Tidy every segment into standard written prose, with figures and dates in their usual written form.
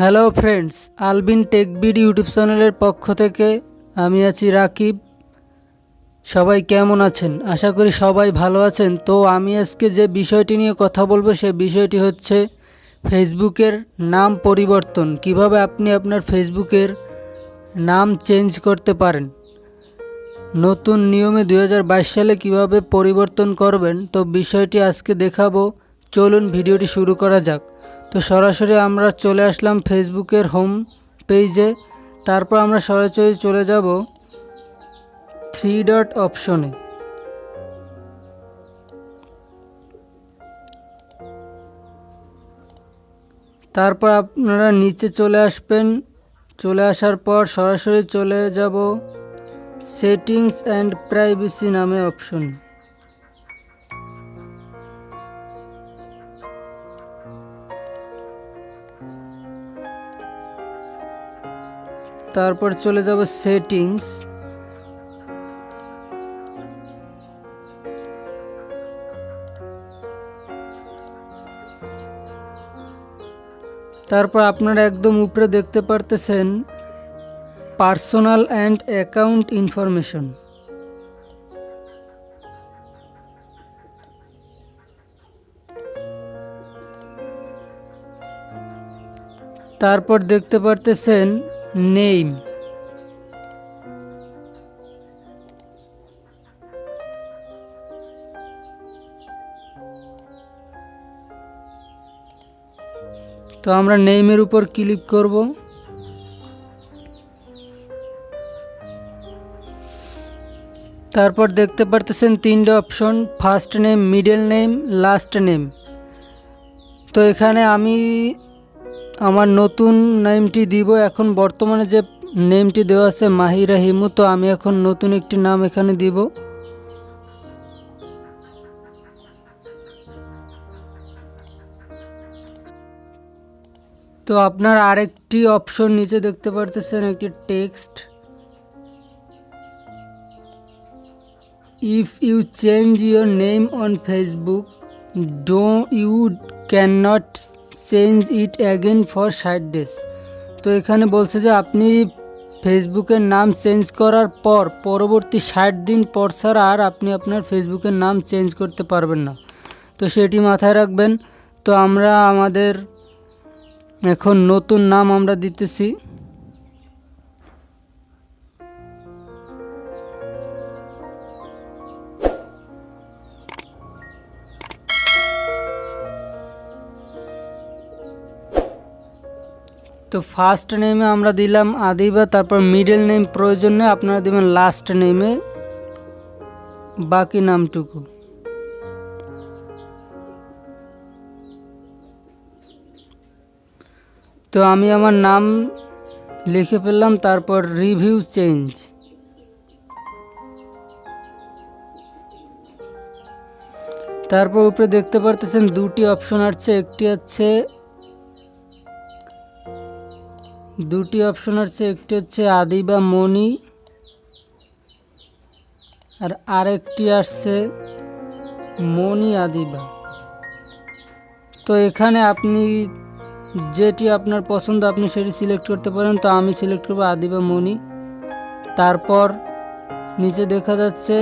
Hello friends, আলবিন take বিড YouTube চ্যানেলের পক্ষ থেকে আমি আছি রাকিব। সবাই কেমন আছেন? আশা করি সবাই ভালো আছেন। তো আমি আজকে যে বিষয়টি নিয়ে কথা বলবো সে বিষয়টি হচ্ছে ফেসবুকের নাম পরিবর্তন। কিভাবে আপনি আপনার ফেসবুকের নাম চেঞ্জ করতে পারেন, নতুন নিয়মে 2022 সালে কিভাবে পরিবর্তন করবেন, তো বিষয়টি আজকে দেখাবো। চলুন ভিডিওটি শুরু করা যাক। তো সরাসরি আমরা চলে আসলাম ফেসবুকের হোম পেজে। তারপর আমরা সরাসরি চলে যাব 3 ডট অপশনে। তারপর আপনারা নিচে চলে আসবেন। চলে আসার পর সরাসরি চলে যাব সেটিংস অ্যান্ড প্রাইভেসি নামে অপশন। তারপর চলে যাব সেটিংস। তারপর আপনারা একদম উপরে দেখতে পারতেছেন পার্সোনাল অ্যান্ড অ্যাকাউন্ট ইনফরমেশন। তারপর দেখতে পারতেছেন নেম। তো আমরা নেমের উপর ক্লিক করব। তারপর দেখতে পারতেছেন 3টে option, first name, middle name, last name. তো এখানে আমি আমার নতুন নেমটি দিব। এখন বর্তমানে যে নেমটি দেওয়া আছে মাহিরা হিমু, তো আমি এখন নতুন একটি নাম এখানে দিব। তো আপনার আরেকটি অপশন নিচে দেখতে পারতেছেন একটি text. If you change your name on Facebook, you can not change it again for 60 days। তো এখানে বলছে যে আপনি ফেসবুকের নাম চেঞ্জ করার পর পরবর্তী 60 দিন পর ছাড়া আর আপনি আপনার ফেসবুকের নাম চেঞ্জ করতে পারবেন না। তো সেটি মাথায় রাখবেন। তো আমরা আমাদের এখন নতুন নাম আমরা দিতেছি। তো ফার্স্ট নেমে আমরা দিলাম আদিবা। তারপর মিডল নেম প্রয়োজন নেই, আপনারা দেবেন লাস্ট নেমে বাকি নামটুকু। তো আমি আমার নাম লিখে ফেললাম। তারপর রিভিউ চেঞ্জ। তারপর উপরে দেখতে পারতেছেন দুটি অপশন আসছে। একটি হচ্ছে আদিবা মনি, আর আরেকটি আসছে মনি আদিবা। তো এখানে আপনি যেটি আপনার পছন্দ আপনি সেটি সিলেক্ট করতে পারেন। তো আমি সিলেক্ট করব আদিবা মনি। তারপর নিচে দেখা যাচ্ছে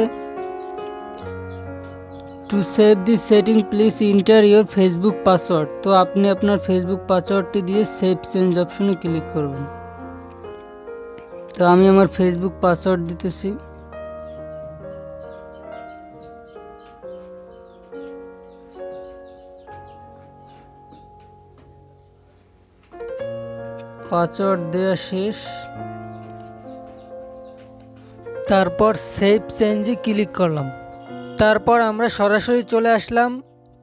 to save this setting please enter your Facebook password. তো আপনি আপনার ফেসবুক পাসওয়ার্ডটি দিয়ে সেভ চেঞ্জ অপশনে ক্লিক করবেন। তো আমি আমার ফেসবুক পাসওয়ার্ড দিতেছি। পাসওয়ার্ড দেওয়া শেষ। তারপর সেভ চেঞ্জে ক্লিক করলাম। তারপর আমরা সরাসরি চলে আসলাম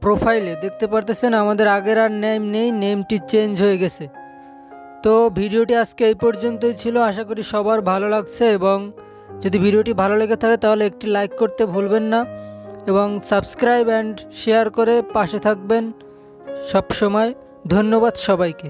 প্রোফাইলে। দেখতে পারতেছেন আমাদের আগের আর নেম নেই, নেমটি চেঞ্জ হয়ে গেছে। তো ভিডিওটি আজকে এই পর্যন্তই ছিল। আশা করি সবার ভালো লাগছে, এবং যদি ভিডিওটি ভালো লেগে থাকে তাহলে একটি লাইক করতে ভুলবেন না, এবং সাবস্ক্রাইব অ্যান্ড শেয়ার করে পাশে থাকবেন সব সময়। ধন্যবাদ সবাইকে।